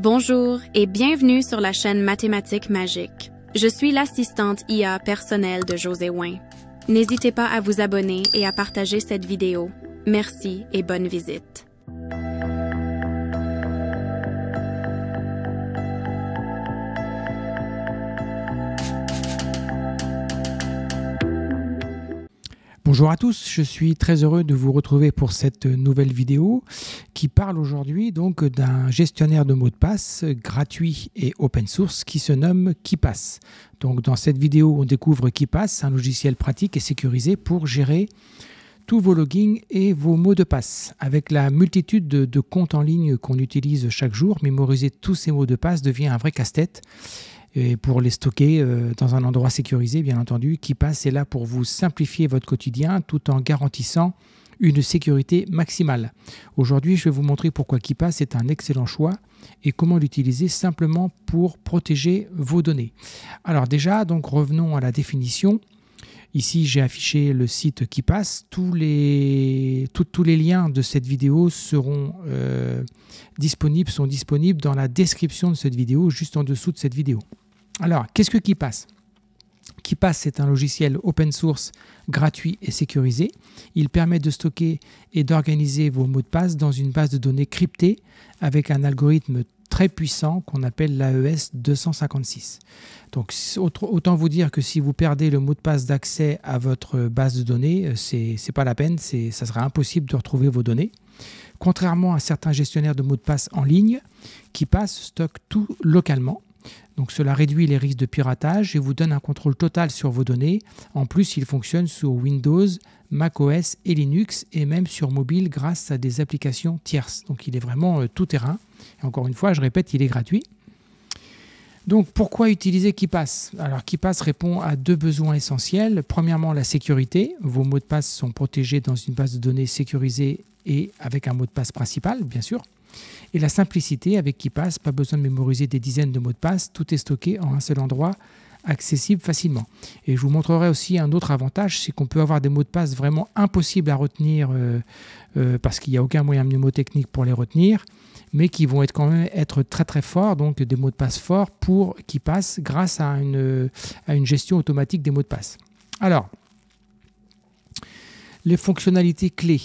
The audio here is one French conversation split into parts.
Bonjour et bienvenue sur la chaîne Mathématiques Magiques. Je suis l'assistante IA personnelle de José Ouin. N'hésitez pas à vous abonner et à partager cette vidéo. Merci et bonne visite. Bonjour à tous, je suis très heureux de vous retrouver pour cette nouvelle vidéo qui parle aujourd'hui donc d'un gestionnaire de mots de passe gratuit et open source qui se nomme KeePass. Donc dans cette vidéo, on découvre KeePass, un logiciel pratique et sécurisé pour gérer tous vos logins et vos mots de passe. Avec la multitude de comptes en ligne qu'on utilise chaque jour, mémoriser tous ces mots de passe devient un vrai casse-tête. Et pour les stocker dans un endroit sécurisé, bien entendu, KeePass est là pour vous simplifier votre quotidien tout en garantissant une sécurité maximale. Aujourd'hui, je vais vous montrer pourquoi KeePass est un excellent choix et comment l'utiliser simplement pour protéger vos données. Alors déjà, donc revenons à la définition. Ici, j'ai affiché le site KeePass. Tous les liens de cette vidéo sont disponibles dans la description de cette vidéo, juste en dessous de cette vidéo. Alors, qu'est-ce que KeePass ? KeePass est un logiciel open source gratuit et sécurisé. Il permet de stocker et d'organiser vos mots de passe dans une base de données cryptée avec un algorithme très puissant qu'on appelle l'AES 256. Donc autant vous dire que si vous perdez le mot de passe d'accès à votre base de données, c'est pas la peine, ça sera impossible de retrouver vos données. Contrairement à certains gestionnaires de mots de passe en ligne, KeePass stocke tout localement. Donc cela réduit les risques de piratage et vous donne un contrôle total sur vos données. En plus, il fonctionne sur Windows, macOS et Linux et même sur mobile grâce à des applications tierces. Donc il est vraiment tout terrain. Et encore une fois, je répète, il est gratuit. Donc pourquoi utiliser KeePass ? Alors KeePass répond à deux besoins essentiels. Premièrement, la sécurité. Vos mots de passe sont protégés dans une base de données sécurisée et avec un mot de passe principal, bien sûr. Et la simplicité avec KeePass, pas besoin de mémoriser des dizaines de mots de passe, tout est stocké en un seul endroit, accessible facilement. Et je vous montrerai aussi un autre avantage, c'est qu'on peut avoir des mots de passe vraiment impossibles à retenir parce qu'il n'y a aucun moyen mnémotechnique pour les retenir, mais qui vont quand même être très très forts, donc des mots de passe forts pour KeePass grâce à une gestion automatique des mots de passe. Alors, les fonctionnalités clés.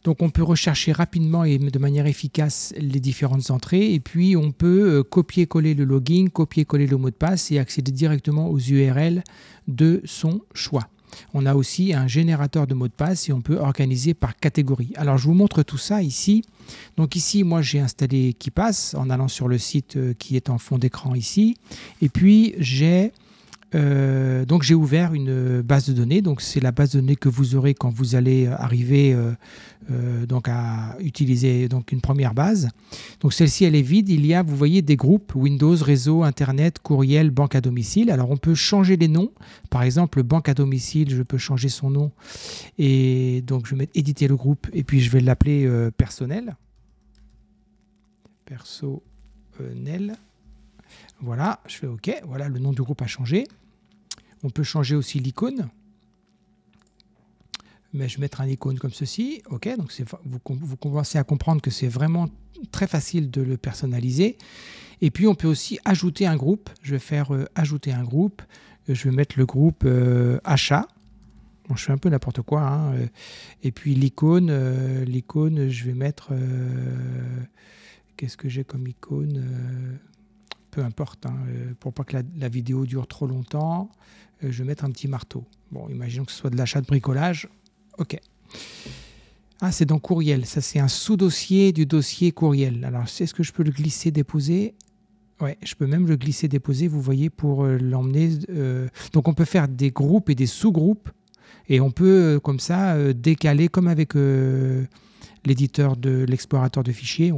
Donc on peut rechercher rapidement et de manière efficace les différentes entrées et puis on peut copier-coller le login, copier-coller le mot de passe et accéder directement aux URL de son choix. On a aussi un générateur de mots de passe et on peut organiser par catégorie. Alors je vous montre tout ça ici. Donc ici moi j'ai installé KeePass en allant sur le site qui est en fond d'écran ici et puis j'ai ouvert une base de données, donc c'est la base de données que vous aurez quand vous allez arriver donc à utiliser donc une première base. Donc celle-ci elle est vide, il y a, vous voyez, des groupes Windows, réseau, internet, courriel, banque à domicile. Alors on peut changer les noms, par exemple banque à domicile, je peux changer son nom et donc je vais mettre éditer le groupe et puis je vais l'appeler personnel. Personnel. Voilà, je fais OK. Voilà, le nom du groupe a changé. On peut changer aussi l'icône. Mais je vais mettre un icône comme ceci. OK, donc vous commencez à comprendre que c'est vraiment très facile de le personnaliser. Et puis, on peut aussi ajouter un groupe. Je vais faire ajouter un groupe. Je vais mettre le groupe achat. Bon, je fais un peu n'importe quoi. Hein. Et puis, l'icône, je vais mettre... qu'est-ce que j'ai comme icône peu importe, hein, pour pas que la vidéo dure trop longtemps, je vais mettre un petit marteau. Bon, imaginons que ce soit de l'achat de bricolage. OK. Ah, c'est dans courriel. Ça, c'est un sous-dossier du dossier courriel. Alors, est-ce que je peux le glisser, déposer ? Ouais, je peux même le glisser, déposer, vous voyez, pour l'emmener. Donc, on peut faire des groupes et des sous-groupes. Et on peut, comme ça, décaler, comme avec l'éditeur de l'explorateur de fichiers,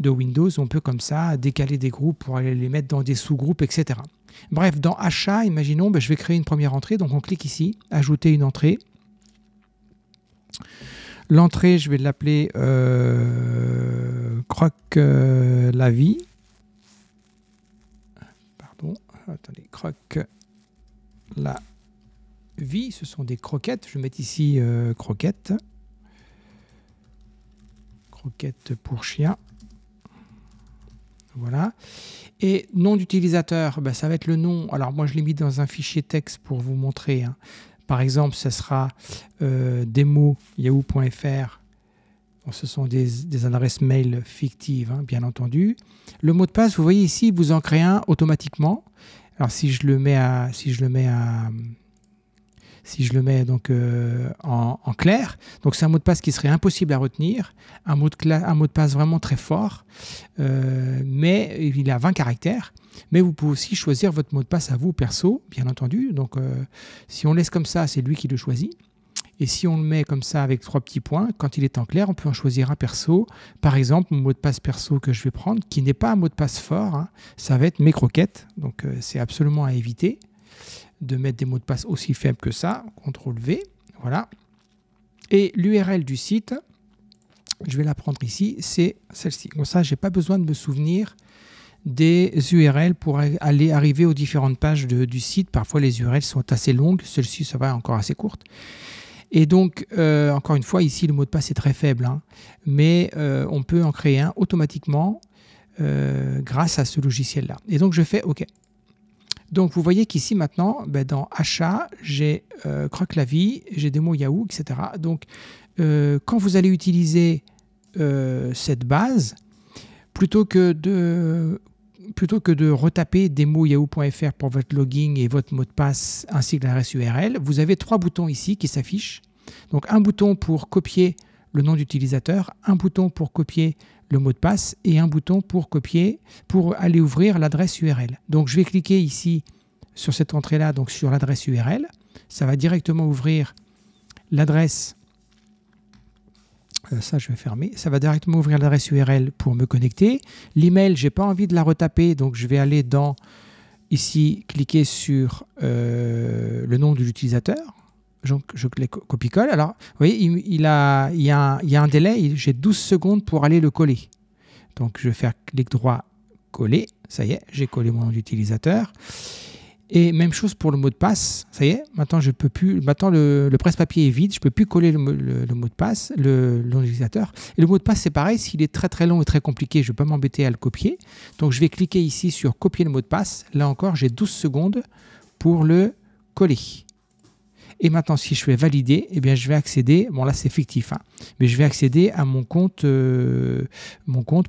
de Windows, on peut comme ça décaler des groupes pour aller les mettre dans des sous-groupes, etc. Bref, dans achat, imaginons, je vais créer une première entrée, donc on clique ici, ajouter une entrée. L'entrée, je vais l'appeler Croque la vie. Pardon, attendez, Croque la vie, ce sont des croquettes. Je vais mettre ici croquettes. Croquettes pour chien. Voilà. Et nom d'utilisateur, ben, ça va être le nom. Alors moi je l'ai mis dans un fichier texte pour vous montrer. Hein. Par exemple, ça sera démo yahoo.fr. Bon, ce sont des adresses mail fictives, hein, bien entendu. Le mot de passe, vous voyez ici, vous en créez un automatiquement. Alors si je le mets donc en clair, donc c'est un mot de passe qui serait impossible à retenir, un mot de passe vraiment très fort, mais il a 20 caractères. Mais vous pouvez aussi choisir votre mot de passe à vous perso, bien entendu. Donc si on laisse comme ça, c'est lui qui le choisit. Et si on le met comme ça avec 3 petits points, quand il est en clair, on peut en choisir un perso. Par exemple, mon mot de passe perso que je vais prendre, qui n'est pas un mot de passe fort, hein, ça va être mes croquettes. Donc c'est absolument à éviter de mettre des mots de passe aussi faibles que ça. CTRL-V, voilà. Et l'URL du site, je vais la prendre ici, c'est celle-ci. Comme ça, je n'ai pas besoin de me souvenir des URL pour aller arriver aux différentes pages du site. Parfois, les URL sont assez longues. Celle-ci, ça va encore assez courte. Et donc, encore une fois, ici, le mot de passe est très faible, hein, mais on peut en créer un automatiquement grâce à ce logiciel-là. Et donc, je fais OK. Donc, vous voyez qu'ici, maintenant, ben, dans Achat, j'ai Croque la vie, j'ai des mots Yahoo, etc. Donc, quand vous allez utiliser cette base, plutôt que de retaper demo yahoo.fr pour votre login et votre mot de passe ainsi que l'adresse URL, vous avez 3 boutons ici qui s'affichent. Donc un bouton pour copier le nom d'utilisateur, un bouton pour copier le mot de passe et un bouton pour aller ouvrir l'adresse URL. Donc je vais cliquer ici sur cette entrée-là, donc sur l'adresse URL. Ça va directement ouvrir l'adresse. Ça, je vais fermer. Ça va directement ouvrir l'adresse URL pour me connecter. L'email, je n'ai pas envie de la retaper, donc je vais aller dans, ici, cliquer sur le nom de l'utilisateur. Donc, je copie-colle. Alors, vous voyez, il y a un délai. J'ai 12 secondes pour aller le coller. Donc, je vais faire clic droit, coller. Ça y est, j'ai collé mon nom d'utilisateur. Et même chose pour le mot de passe. Ça y est, maintenant je peux plus. Maintenant le presse-papier est vide, je peux plus coller le mot de passe, le nom d'utilisateur. Et le mot de passe c'est pareil, s'il est très très long et très compliqué, je ne vais pas m'embêter à le copier. Donc je vais cliquer ici sur copier le mot de passe. Là encore, j'ai 12 secondes pour le coller. Et maintenant, si je fais valider, eh bien je vais accéder. Bon là c'est fictif, hein, mais je vais accéder à mon compte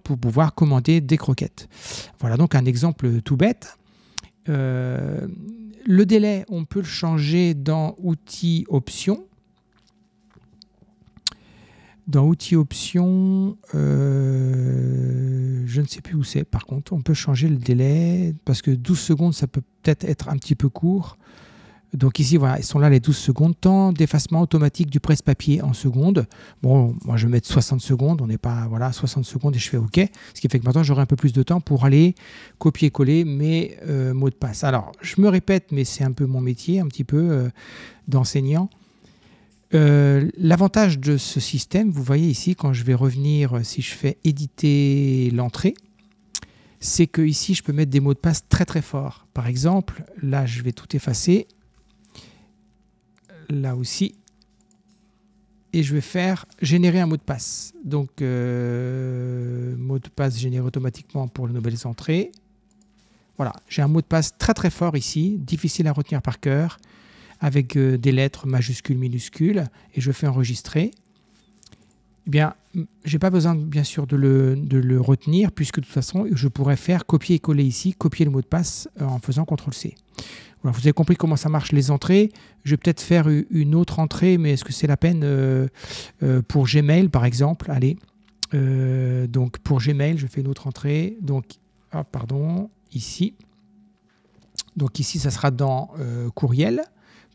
pour pouvoir commander des croquettes. Voilà donc un exemple tout bête. Le délai, on peut le changer dans outils options. Dans outils options, je ne sais plus où c'est. Par contre, on peut changer le délai parce que 12 secondes, ça peut peut-être être un petit peu court. Donc ici, voilà, ils sont là les 12 secondes. Temps d'effacement automatique du presse-papier en secondes. Bon, moi je vais mettre 60 secondes. On n'est pas, voilà, 60 secondes et je fais OK. Ce qui fait que maintenant, j'aurai un peu plus de temps pour aller copier-coller mes mots de passe. Alors, je me répète, mais c'est un peu mon métier, un petit peu d'enseignant. L'avantage de ce système, vous voyez ici, quand je vais revenir, si je fais éditer l'entrée, c'est que ici, je peux mettre des mots de passe très très forts. Par exemple, là, je vais tout effacer. Là aussi, et je vais faire générer un mot de passe. Donc, mot de passe généré automatiquement pour les nouvelles entrées. Voilà, j'ai un mot de passe très très fort ici, difficile à retenir par cœur, avec des lettres majuscules, minuscules, et je fais enregistrer. Eh bien, je n'ai pas besoin bien sûr de le retenir, puisque de toute façon, je pourrais faire copier et coller ici, copier le mot de passe en faisant CTRL-C. Voilà, vous avez compris comment ça marche les entrées. Je vais peut-être faire une autre entrée, mais est-ce que c'est la peine pour Gmail, par exemple? Allez, donc pour Gmail, je fais une autre entrée. Donc, oh, pardon, ici. Donc ici, ça sera dans courriel.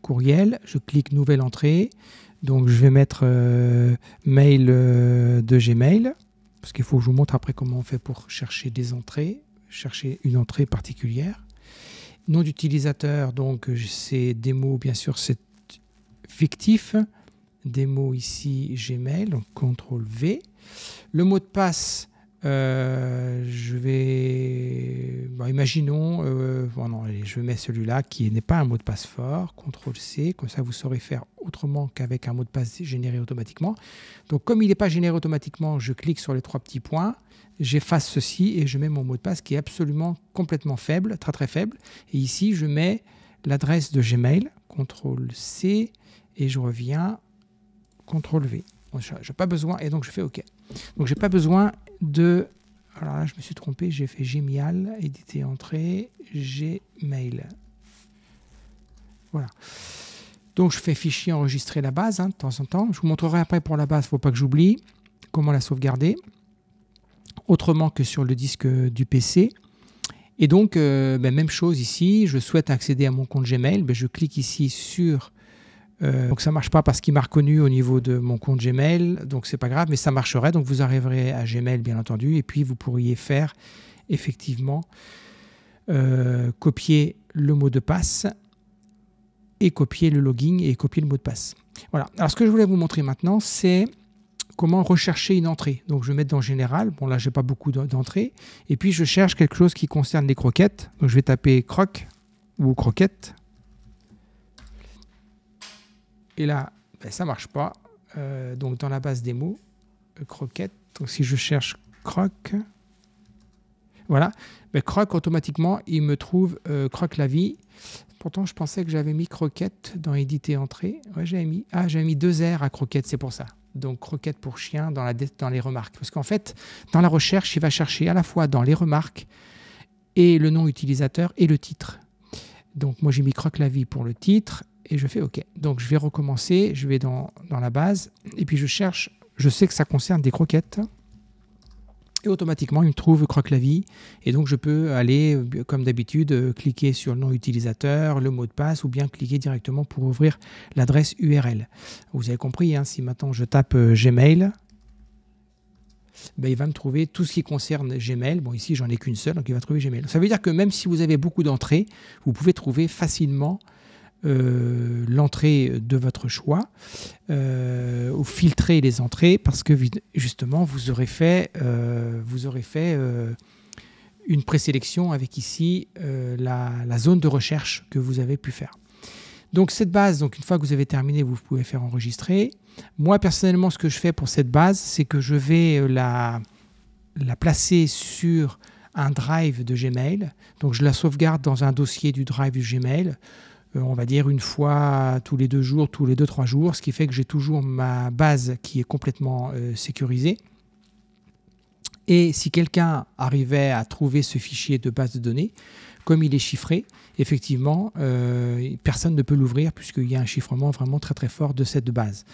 Courriel, je clique nouvelle entrée. Donc je vais mettre mail de Gmail, parce qu'il faut que je vous montre après comment on fait pour chercher des entrées, chercher une entrée particulière. Nom d'utilisateur, donc c'est démo, bien sûr, c'est fictif. Démo ici, Gmail, donc CTRL-V. Le mot de passe, je vais imaginons, bon, non, allez, je mets celui-là qui n'est pas un mot de passe fort, CTRL-C, comme ça vous saurez faire autrement qu'avec un mot de passe généré automatiquement. Donc comme il n'est pas généré automatiquement, je clique sur les 3 petits points, j'efface ceci et je mets mon mot de passe qui est absolument complètement faible, très très faible. Et ici, je mets l'adresse de Gmail, CTRL-C, et je reviens, CTRL-V. Bon, je n'ai pas besoin, et donc je fais OK. Donc je n'ai pas besoin de... Alors là, je me suis trompé, j'ai fait Gmail, éditer entrée, Gmail. Voilà. Donc je fais fichier enregistrer la base de temps en temps. Je vous montrerai après pour la base, il ne faut pas que j'oublie comment la sauvegarder, autrement que sur le disque du PC. Et donc, même chose ici, je souhaite accéder à mon compte Gmail, je clique ici sur... donc ça ne marche pas parce qu'il m'a reconnu au niveau de mon compte Gmail, donc c'est pas grave, mais ça marcherait. Donc vous arriverez à Gmail bien entendu, et puis vous pourriez faire effectivement copier le mot de passe et copier le login et copier le mot de passe. Voilà. Alors ce que je voulais vous montrer maintenant, c'est comment rechercher une entrée. Donc je vais mettre dans Général, bon là j'ai pas beaucoup d'entrées, et puis je cherche quelque chose qui concerne les croquettes. Donc je vais taper croc ou croquette. Et là, ça ne marche pas. Donc dans la base des mots, croquette. Donc si je cherche croc, voilà. Mais croc, automatiquement, il me trouve croc la vie. Pourtant, je pensais que j'avais mis croquette dans éditer entrée. Ouais, j'avais mis 2 R à croquette, c'est pour ça. Donc croquette pour chien dans les remarques. Parce qu'en fait, dans la recherche, il va chercher à la fois dans les remarques et le nom utilisateur et le titre. Donc moi, j'ai mis croc la vie pour le titre. Et je fais OK. Donc, je vais recommencer. Je vais dans la base. Et puis, je cherche. Je sais que ça concerne des croquettes. Et automatiquement, il me trouve croque la vie. Et donc, je peux aller, comme d'habitude, cliquer sur le nom utilisateur, le mot de passe, ou bien cliquer directement pour ouvrir l'adresse URL. Vous avez compris, si maintenant je tape Gmail, il va me trouver tout ce qui concerne Gmail. Bon, ici, j'en ai qu'une seule, donc il va trouver Gmail. Ça veut dire que même si vous avez beaucoup d'entrées, vous pouvez trouver facilement l'entrée de votre choix ou filtrer les entrées parce que justement vous aurez fait une présélection avec ici la zone de recherche que vous avez pu faire. Donc cette base, une fois que vous avez terminé, vous pouvez faire enregistrer. Moi personnellement, ce que je fais pour cette base, c'est que je vais la placer sur un drive de Gmail. Donc je la sauvegarde dans un dossier du drive du Gmail. On va dire une fois tous les 2 jours, tous les 2-3 jours, ce qui fait que j'ai toujours ma base qui est complètement sécurisée. Et si quelqu'un arrivait à trouver ce fichier de base de données, comme il est chiffré, effectivement, personne ne peut l'ouvrir puisqu'il y a un chiffrement vraiment très très fort de cette base.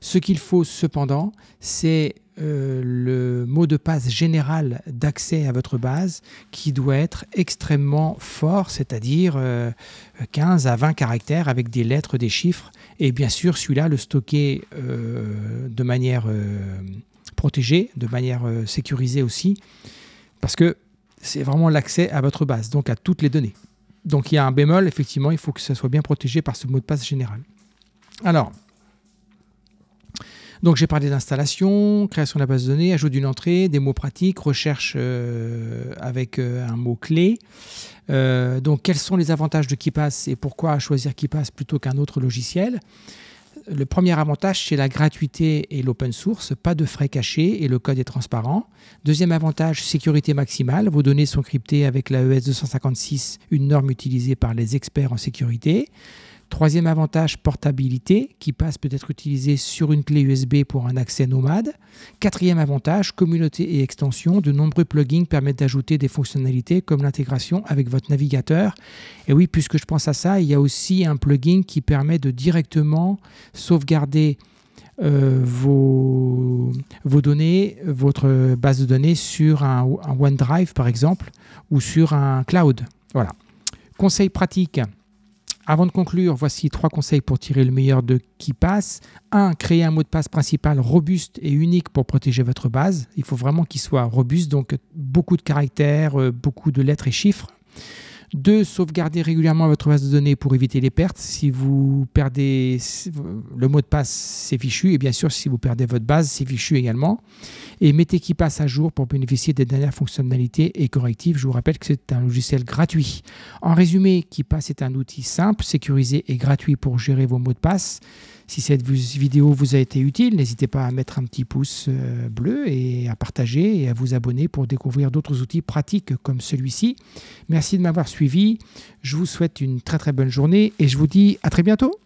Ce qu'il faut cependant, c'est le mot de passe général d'accès à votre base qui doit être extrêmement fort, c'est-à-dire 15 à 20 caractères avec des lettres, des chiffres. Et bien sûr, celui-là, le stocker de manière protégée, de manière sécurisée aussi, parce que c'est vraiment l'accès à votre base, donc à toutes les données. Donc il y a un bémol, effectivement, il faut que ça soit bien protégé par ce mot de passe général. Alors, donc j'ai parlé d'installation, création de la base de données, ajout d'une entrée, des mots pratiques, recherche avec un mot-clé. Donc quels sont les avantages de KeePass et pourquoi choisir KeePass plutôt qu'un autre logiciel? Le premier avantage, c'est la gratuité et l'open source, pas de frais cachés et le code est transparent. Deuxième avantage, sécurité maximale, vos données sont cryptées avec l'AES 256, une norme utilisée par les experts en sécurité. Troisième avantage, portabilité, KeePass peut être utilisé sur une clé USB pour un accès nomade. Quatrième avantage, communauté et extension. De nombreux plugins permettent d'ajouter des fonctionnalités comme l'intégration avec votre navigateur. Et oui, puisque je pense à ça, il y a aussi un plugin qui permet de directement sauvegarder vos données, votre base de données sur un OneDrive par exemple, ou sur un cloud. Voilà. Conseil pratique. Avant de conclure, voici 3 conseils pour tirer le meilleur de KeePass. 1. Créer un mot de passe principal robuste et unique pour protéger votre base. Il faut vraiment qu'il soit robuste, donc beaucoup de caractères, beaucoup de lettres et chiffres. 2. Sauvegarder régulièrement votre base de données pour éviter les pertes. Si vous perdez le mot de passe, c'est fichu. Et bien sûr, si vous perdez votre base, c'est fichu également. Et mettez KeePass à jour pour bénéficier des dernières fonctionnalités et correctives. Je vous rappelle que c'est un logiciel gratuit. En résumé, KeePass est un outil simple, sécurisé et gratuit pour gérer vos mots de passe. Si cette vidéo vous a été utile, n'hésitez pas à mettre un petit pouce bleu et à partager et à vous abonner pour découvrir d'autres outils pratiques comme celui-ci. Merci de m'avoir suivi. Je vous souhaite une très très bonne journée et je vous dis à très bientôt.